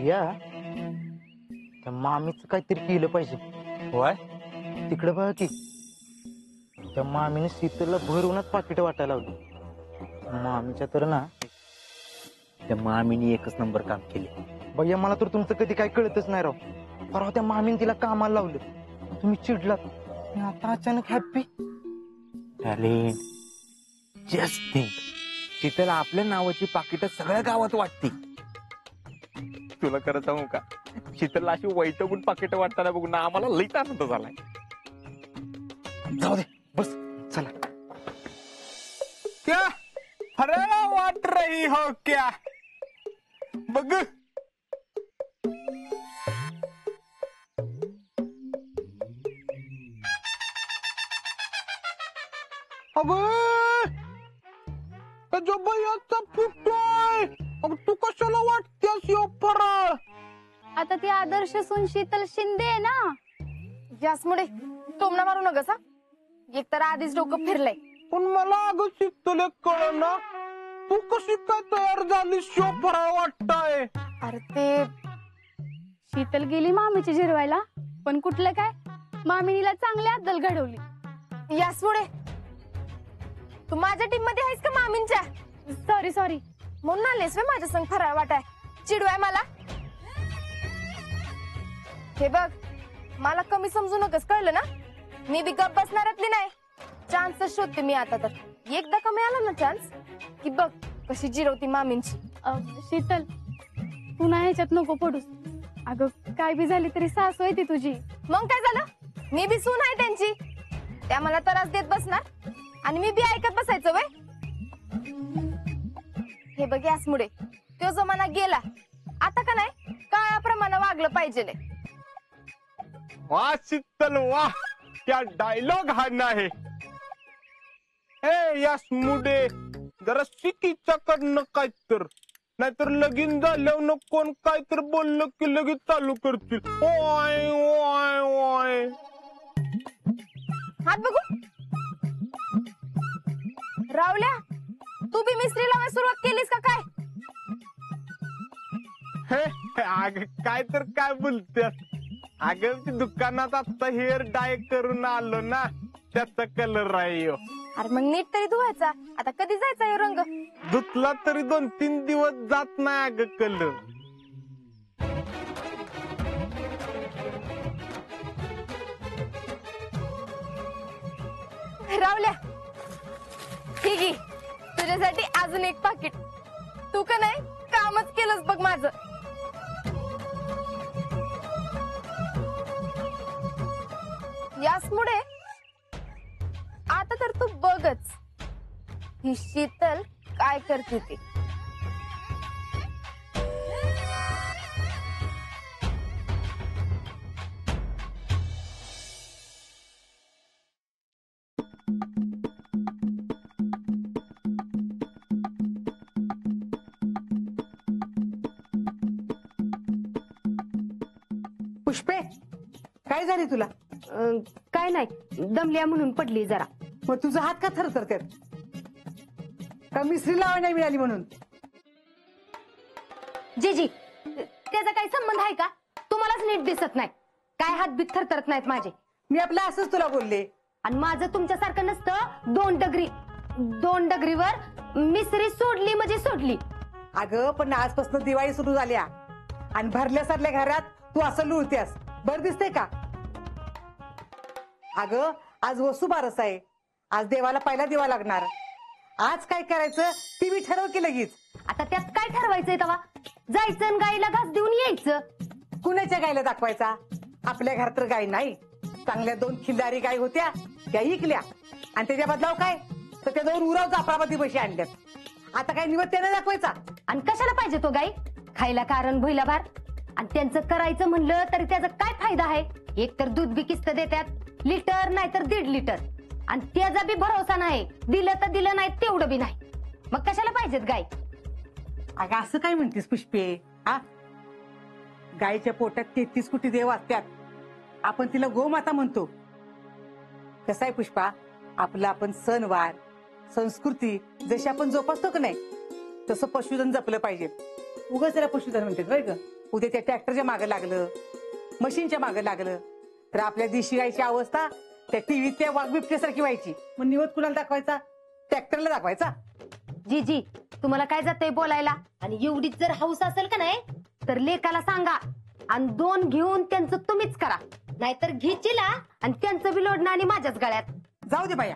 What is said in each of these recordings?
भैया त्या मामीच काहीतरी केलं पाहिजे. होय तिकडे बघा की त्या मामीने शीतलला भरूनच पाकिट वाटायला लावली. मामीच्या तर ना त्या मामीने एकच नंबर काम केले. भैया मला तर तुमचं कधी काय कळतच नाही राव. परवा त्या मामीने तिला कामाला लावलं, तुम्ही चिडलात, आणि आता अचानक happy. Talent. Just think, Sheetal आपल्या नावाची पाकिट सगळ्या गावात वाटते. तुला खरं सांगू का, शीतलला अशी वैतगून पाकिट वाटताना बघून आम्हाला लईच आनंद झालाय. जाऊ दे, बस चला. क्या अरे वाट रही हो क्या बघ. जो भैयाचा फुटतोय, तू कशाला वाटतेस यो फराळ? आता ती आदर्श सून शीतल शिंदे आहे ना. यासमुळे टोमणा मारू नगस हा. एक तर आधीच डोकं फिरलंय. पण मला अगं शीतल कळना, तू कशी काय तयार झाली शो फराळ वाटताय? अरे ते शीतल गेली मामीची जिरवायला, पण कुठलं काय, मामीनीला चांगली अद्दल घडवली. यासमुळे तू माझ्या टीम मध्ये आहेस का मामींच्या? सॉरी म्हणून आलेस वे माझ्या संग फराळ वाटाय, चिडवाय मला. हे बघ, मला कमी समजू नकस, कळलं ना? मी बी गप बसणारातली नाही. चान्स शोधते मी आता. तर एकदा कमी आला ना चान्स की बघ कशी जिरवती मामींची. शीतल तू ना ह्याच्यात नको पडूस. अगं काय बी झाली तरी सासू आहे ती तुझी. मग काय झालं, मी बी सून आहे त्यांची. त्या मला त्रास देत बसणार आणि मी बी ऐकत बसायचं वय. हे बघ यासमुळे तो जमाना गेला. आता का नाही काळाप्रमाणे वागलं पाहिजे. वाह शीतल वाह, क्या डायलॉग हाणं आहे. ए यासमुळे जरा शिकीच्या कडनं काय तर, नाहीतर लगीन झाल्यावर कोण काय तर बोललं की लगेच चालू करतील ओय ओय ओय. हात बघू. रावल्या, तू बी मिस्त्री लावायला सुरुवात केलीस का काय? अग काय तर काय बोलतेस. अगं ती दुकानात आता हेअर डाय करून आलो ना, त्याचा कलर आहे. अरे मग नीट तरी धुवायचा. आता कधी जायचा हे रंग? धुतला तरी 2-3 दिवस जात नाही अगं कलर. रावल्या, ठीक आहे, तुझ्यासाठी अजून एक पाकिट. तू का नाही कामच केलंस बघ माझं. यासमुळे आता तर तू बघच ही शीतल काय करते ते. पुष्पे, काय झाली तुला? काय नाही, दमल्या म्हणून पडली जरा. मग तुझा हात का थरथरतात? का मिसरी लावायला नाही मिळाली म्हणून? जीजी, त्याचा काही संबंध आहे का? तुम्हालाच नीट दिसत नाही. काय हात बीत थरथरत नाहीत माझे. मी आपलं असंच तुला बोलले. आणि माझं तुमच्यासारखं नसतं. 2 डगरीवर मिसरी सोडली म्हणजे सोडली. अगं पण आजपासून दिवाळी सुरू झाल्या आणि भरल्या सरल्या घरात तू असं लुळतेस, बरं दिसते का? अगं आज वसुबारस आहे. आज देवाला पहिला दिवा लागणार. आज काय करायचं ती मी ठरव की लगेच. आता त्यात काय ठरवायचंय तवा? जायचं आणि गाईला घास देऊन यायचं. कुणाच्या गायला दाखवायचा? आपल्या घरात तर गाय नाही. चांगल्या 2 खिल्लारी गाय होत्या, त्या इकल्या आणि त्याच्या बदलाव काय तर त्या 2 उराव जाफराबादी पैसे आणल्यात. आता काय निवड त्याने दाखवायचा? आणि कशाला पाहिजे तो गाई? खायला कारण भुईला भार. आणि त्यांचं करायचं म्हणलं तरी त्याचा काय फायदा आहे? एक तर दूध बी किस्त देतात, लिटर नाही तर 1.5 लिटर. आणि त्याचा बी भरोसा नाही. दिलं तर दिलं नाही, तेवढं बी नाही. मग कशाला पाहिजेत गाय? अगं असं काय म्हणतेस पुष्पे? हा, गायीच्या पोटात 33 कोटी देव असतात. आपण तिला गोमाता म्हणतो. कसं आहे पुष्पा, आपलं आपण सणवार संस्कृती जशी आपण जोपासतो का नाही, तसं पशुधन जपलं पाहिजे. उगाच त्याला पशुधन म्हणतात बरं ग. उद्या त्या ट्रॅक्टरच्या मागे लागलं, मशीनच्या मागे लागलं तर आपल्या देशी गायची अवस्था त्या टीव्हीत त्या वाघ बिबट्यासारखी व्हायची. मग निवत कुणाला दाखवायचा? ट्रॅक्टरला दाखवायचा. जी तुम्हाला काय जातंय बोलायला? आणि एवढीच जर हौस असेल का नाही तर लेकाला सांगा आणि 2 घेऊन त्यांचं तुम्हीच करा, नाहीतर घेचीला आणि त्यांचं बी लोडणं आणि माझ्याच गळ्यात. जाऊ दे बाया,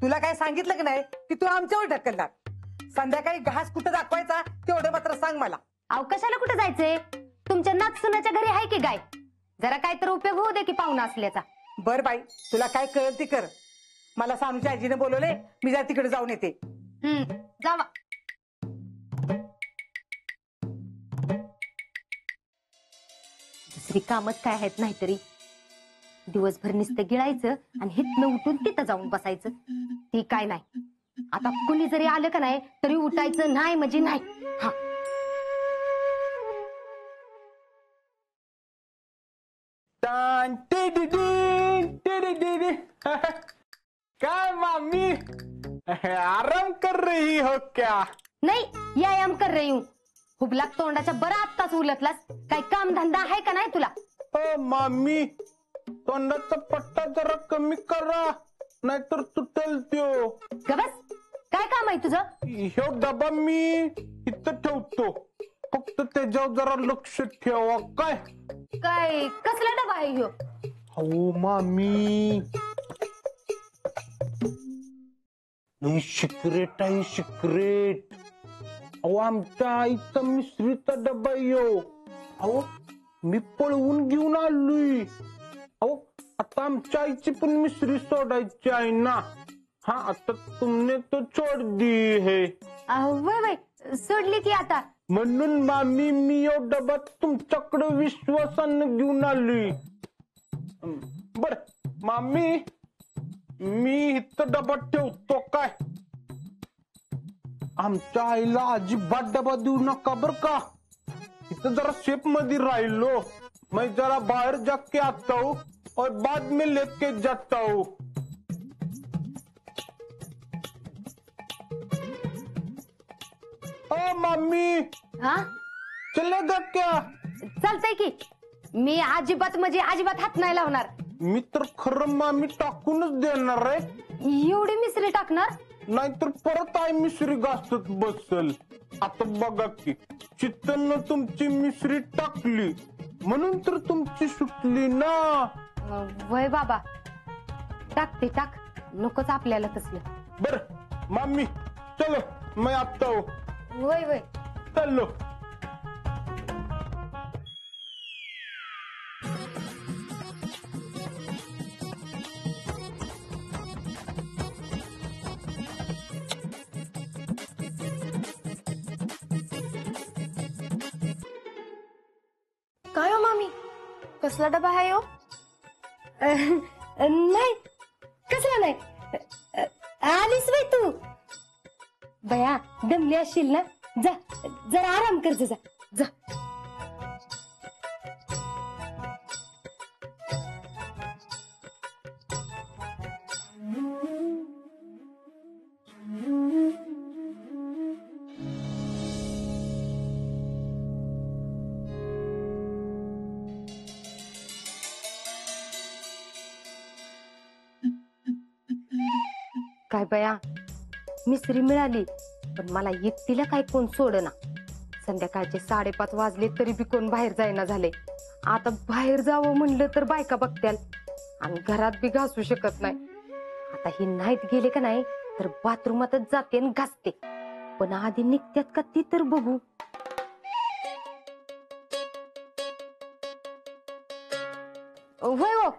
तुला काय सांगितलं की नाही की तू आमच्यावर ढकलणार. संध्याकाळी घास कुठं दाखवायचा तेवढं मात्र सांग मला. अहो कशाला कुठं जायचंय? तुमच्या नातसुनाच्या घरी आहे की गाय, जरा काय तर उपयोग होऊ दे की पाहुणा असल्याचा. बर बाई, तुला काय कळेल ती कर. मला सानूच्या आजीने बोलवले, मी जरा तिकडे जाऊन येते. जावा. दुसरी कामच काय आहेत नाहीतरी. दिवसभर नुसतं गिळायचं आणि हितनं उठून तिथं जाऊन बसायचं. ती काय नाही. आता कुणी जरी आलं का नाही तरी उठायचं नाही म्हणजे नाही. हा काय मामी, आराम कर रही हो क्या? नाही, व्यायाम कर रही हूं. हुबलाक तोंडाच्या बरा आत्ताच उलटलास. काय काम धंदा आहे का नाही तुला? ओ मामी, तोंडाचा पट्टा जरा कमी करा, नाहीतर तुटेल त्यो. गबस, काय काम आहे तुझं? ह्यो डबा मी इथं ठेवतो, फक्त त्याच्यावर जरा लक्ष ठेवा. काय काय कसला डबा आहे ह्यो? हो मामी, नाही सिक्रेट आहे सिक्रेट. अहो आमच्या आईचा मिसरीचा डबा येऊ. अहो मी पळवून घेऊन आलोय. अहो आता आमच्या आईची पण मिसरी सोडायची आहे ना. हा आता तुमने तो छोड दी है. वय वय सोडली की आता. म्हणून मामी मी यो डबा तुमच्याकडे विश्वासानं घेऊन आलोय. बर मामी, मी इथं डबा ठेवतो. काय आमच्या आईला अजिबात डबा देऊ नका बर का. इथं जरा शेप मध्ये राहिलो, मैं जरा बाहर जाके आता हूँ और बाद में लेके जाता हूँ. ओ मम्मी, हा चलेगा क्या? चालतंय की. मी अजिबात म्हणजे अजिबात हात नाही लावणार. मी तर खरं मामी टाकूनच देणार आहे. एवढी मिसरी टाकणार? नाहीतर परत आई मिसरी घासत बसल. आता बघा की, चित्तन तुमची मिसरी टाकली म्हणून तर तुमची सुटली ना. वय बाबा, टाकते टाक, नकोच आपल्याला तसलं. बर मामी, चलो मैं आता हूँ. वय वय. चलो. काय हो मामी, कसला डबा आहे हो? नाही कसला नाही. आलीस बाई तू. बया दमली असशील ना, जा जरा आराम कर जा जा. काय बया, मिसरी मिळाली पण मला एकटीला काय कोण सोडना. संध्याकाळचे 5:30 वाजले तरी बी कोण बाहेर जायना झाले. आता बाहेर जावं म्हणलं तर बायका बघत्याल आणि घरात बी घासू शकत नाही. आता ही नाहीत गेले का नाही तर बाथरूमातच जाते आणि घासते. पण आधी निघत्यात का ती तर बघू. होय हो,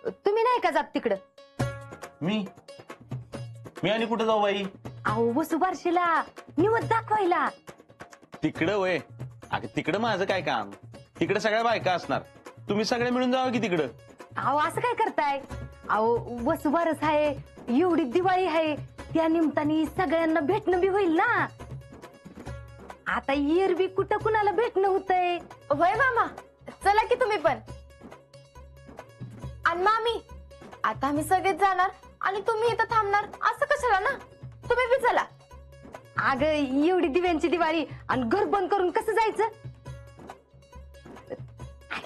तुम्ही नाही का जात तिकडं? मी आणि कुठे जाऊ बाई? अहो वसुबारशीला निवत दाखवायला. तिकडं वय? अगं तिकडं माझं काय काम? तिकडे सगळ्या बायका असणार, तुम्ही सगळे मिळून जावा की तिकडं. अहो असं काय करताय? अहो वसुबारस आहे, एवढी दिवाळी आहे, त्या निमित्ताने सगळ्यांना भेटणं बी होईल ना. आता एरबी कुठं कुणाला भेटणं होतंय. वय मामा, चला की तुम्ही पण. आणि मामी, आता आम्ही सगळेच जाणार आणि तुम्ही इथं थांबणार असं कशाला ना. तुम्ही बी चला. अगं एवढी दिव्यांची दिवाळी आणि घर बंद करून कसं जायचं?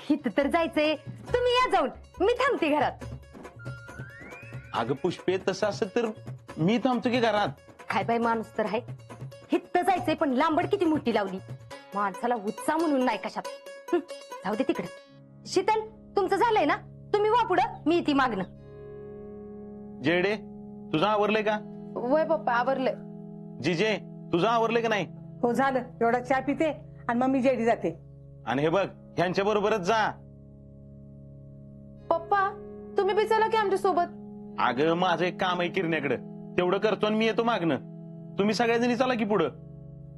इथं तर जायचंय, तुम्ही या जाऊन, मी थांबते घरात. अगं पुष्पे, तसं असं तर मी थांबतो की घरात. काय बाई माणूस तर आहे. हित्त जायचंय पण लांबड किती मोठी लावली. माणसाला उत्साह म्हणून नाही कशात. जाऊ दे तिकडे. शीतल, तुमचं झालंय ना, तुम्ही वा पुढं, मी ती मागणं. जेडे, तुझं आवरलंय का? वय पप्पा आवरलंय. जिजे, तुझं आवरलंय का नाही? हो झालं, एवढा चहा पिते आणि मग मी जेडी जाते. आणि हे बघ, ह्यांच्या बरोबरच जा. पप्पा तुम्ही बी चला की आमच्या सोबत. अगं माझं एक काम आहे किरण्याकडे, तेवढं करतो आणि मी येतो मागणं. तुम्ही सगळ्याजणी चला की पुढं.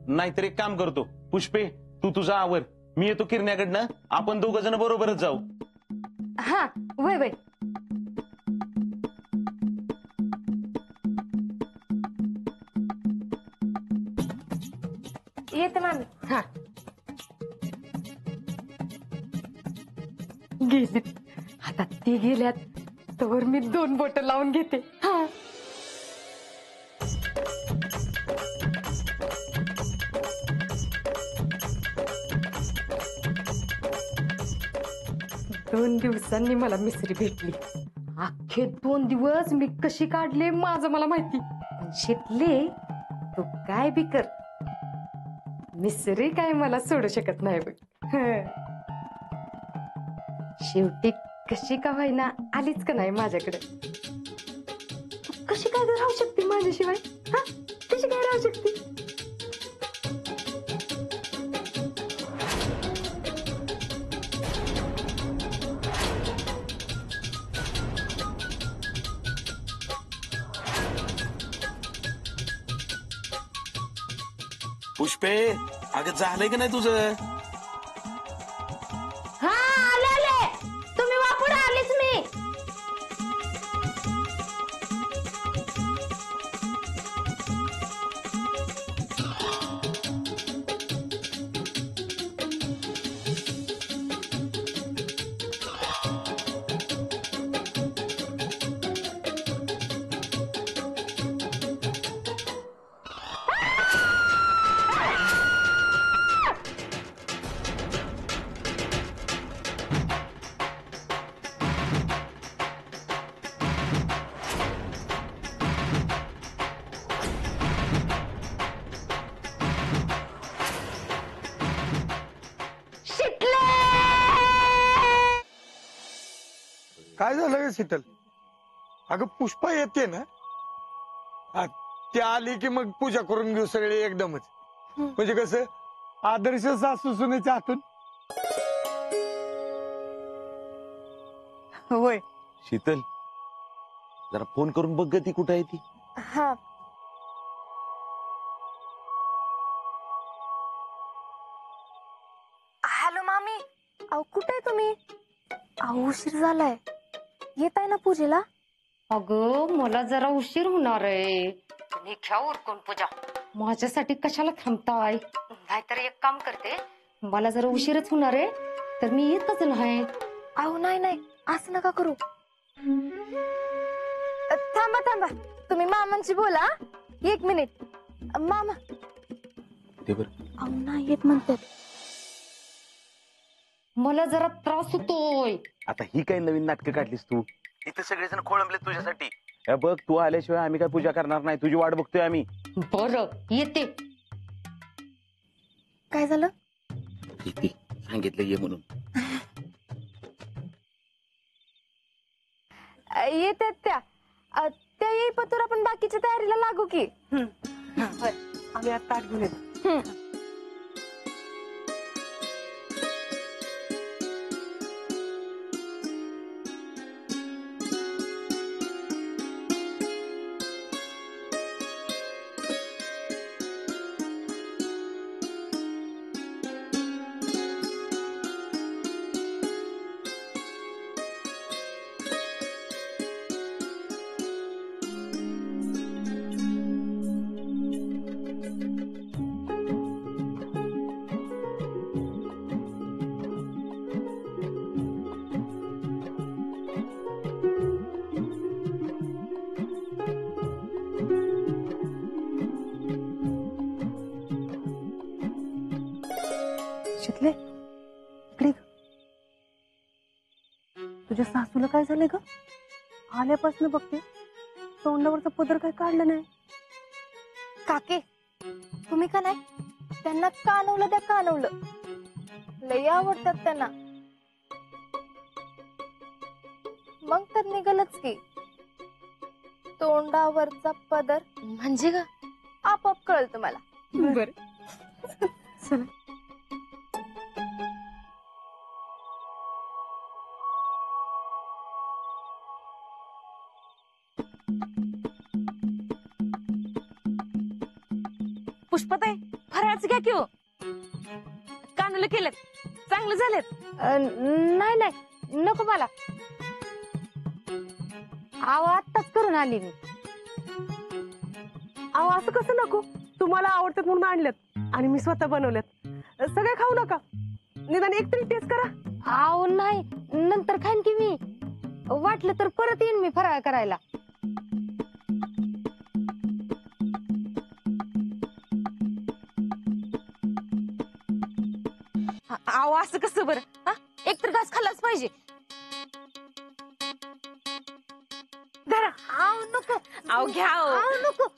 नाहीतर एक काम करतो, पुष्पे तू तुझा आवर, मी येतो किरण्याकडनं, आपण दोघ जण बरोबरच जाऊ. हा वय वय. येते मामी. हा गेलीत. आता ते गेल्यात तर मी 2 बोट लावून घेते. हा दोन दिवसांनी मला मिसरी भेटली. अख्खे 2 दिवस मी कशी काढले माझं मला माहिती. पण शिकले तू काय बी कर, मिसरी काय मला सोडू शकत नाही बघ. शेवटी कशी का होईना आलीच का नाही माझ्याकडे. तू कशी काय राहू शकते माझ्याशिवाय? हा कशी काय राहू शकते? पुष्पे, अगं झालंय की नाही तुझं? हा आले, तुम्ही वापुढे आलीच मी. काय झालं ग शीतल? अगं पुष्पा येते ना, ती आली की मग पूजा करून घेऊ सगळे एकदमच. म्हणजे कसं आदर्श सासू सुनेच्या हातून. होय. शीतल, जरा फोन करून बघ ती कुठं आहे ती. हा हॅलो मामी. अहो कुठे आहे तुम्ही? अहो उशीर झालाय. येत आहे ना पूजेला? अगं मला जरा उशीर होणार आहे. घ्या उरकून पूजा. माझ्यासाठी कशाला थांबताय? नाहीतर एक काम करते, मला जरा उशीरच होणार आहे तर मी येतच नाही. अहो नाही नाही, असं नका करू. थांबा थांबा, तुम्ही मामांशी बोला. 1 मिनिट. मामा ते बर, अहो नाही येत म्हणतात. मला जरा त्रास होतोय. आता ही काही नवीन नाटकं काढलीस तू? इथे सगळेजण खोळंबले तुझ्यासाठी. हे बघ, तू आल्याशिवाय आम्ही काय पूजा करणार नाही. तुझी वाट बघतोय आम्ही. बरं येते. काय झालं? किती सांगितलं ये म्हणून. येतात त्या. त्या येईपतूर आपण बाकीच्या तयारीला लागू की. आम्ही आता ताट घेऊन येतो. तुझ्या सासूला काय झालंय ग? आल्यापासून बघते तोंडावरचा पदर काय काढला नाही. काके तुम्ही का नाही त्यांना कानवलं द्या, कानवलं लय आवडतात त्यांना. मग तर निघालच की तोंडावरचा पदर म्हणजे ग आपोआप कळल तुम्हाला. बर चला. पुष्पाताई फराळच घ्या की हो. कानुले केलेत, चांगले झालेत. नाही नाही नको मला. अहो आत्ताच करून आली मी. अहो असं कसं नको, तुम्हाला आवडतात म्हणून आणल्यात आणि मी स्वतः बनवल्यात. सगळे खाऊ नका, निदान एक तरी टेस्ट करा. अहो नाही, नंतर खाईन की मी. वाटलं तर परत येईन मी फराळ करायला. अहो असं कसं बरं, हा एक तर घास खाल्लाच पाहिजे. धरा. अहो नको. अहो घ्या हो. अहो नको.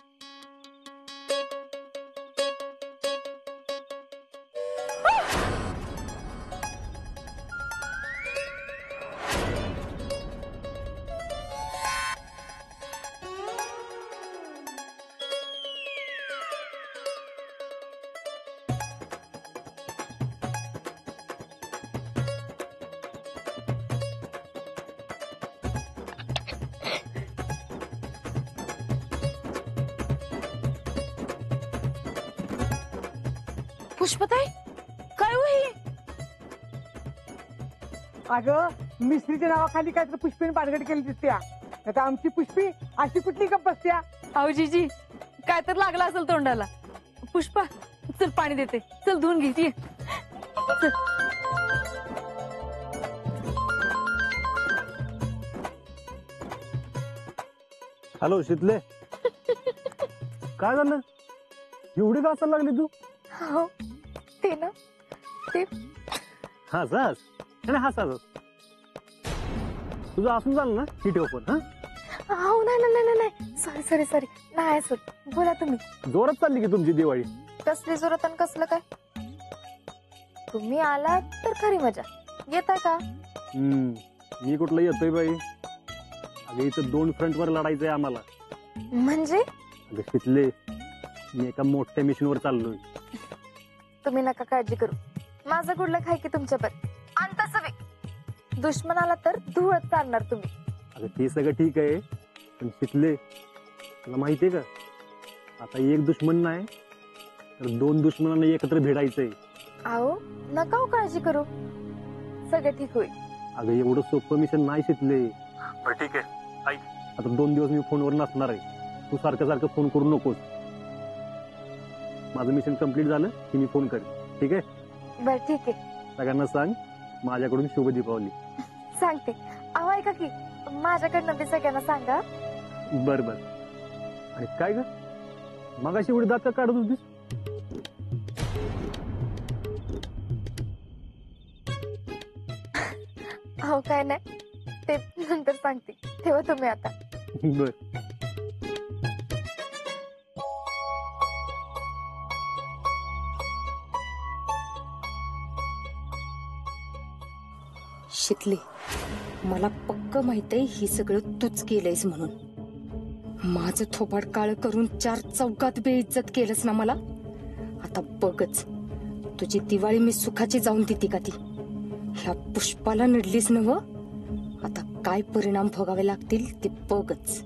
पुष्पाताई काय होई? अगं मिस्त्रीच्या नावाखाली काय तर पुष्पीने पानगड केली दिसते. आता आमची पुष्पी अशी कुठली गप्प बसत्या. अहो जीजी काय तर लागला असेल तोंडाला. पुष्पा चल पाणी देते, चल धुवून घे. ये. चल. हॅलो शीतले, काय झालं एवढी का असायला लागली तू? हो ते ना ते हस हस आणि हस हस. तुझं असून झालं ना हिट ओपन. हा अहो नाही नाही नाही नाही सॉरी सॉरी सॉरी नाही असत. बोला तुम्ही. जोरात चालली की तुमची दिवाळी. कसली जोरात आणि कसलं काय? तुम्ही आलात तर खरी मजा. येताय का? मी कुठलं येतोय बाई. अगं इथं 2 फ्रंट वर लढायचंय आम्हाला. म्हणजे अगं शीतले, मी एका मोठ्या मिशन वर चाललोय. तुम्ही नका काळजी करू, माझं गुडलं खाय की तुमच्यावर. आणि तसं बी दुश्मनाला तर धुळत चालणार तुम्ही. अगं ते सगळं ठीक आहे, पण शीतले तुला माहितीये का, आता एक दुश्मन नाही तर 2 दुश्मनांना एकत्र भिडायचंय. अहो नका हो काळजी करू, सगळं ठीक होईल. अगं एवढं सोपं मिशन नाही शीतले. ठीक आहे ऐक, आता 2 दिवस मी फोनवर नसणार आहे. तू सारखं सारखं फोन करू नकोस. माझं मिशन कम्प्लीट झालं की मी फोन करेन. ठीक आहे? बर ठीक आहे, सगळ्यांना सांग माझ्याकडून शुभ दीपावली. सांगते. अहो ऐका की माझ्याकडनं बी सगळ्यांना सांगा. बर बर. आणि काय ग मगाशी एवढी दात का काढत होतीस? अहो काय नाही, ते नंतर सांगते. ठेवा तुम्ही आता. बर. शिकले, मला पक्क माहित आहे ही सगळं तूच केलंयस म्हणून. माझं थोबाड काळ करून 4 चौकात बेइज्जत केलंस ना मला. आता बघच तुझी दिवाळी मी सुखाची जाऊन देते का ती. ह्या पुष्पाला नडलीस नव्ह, आता काय परिणाम भोगावे लागतील ते बघच.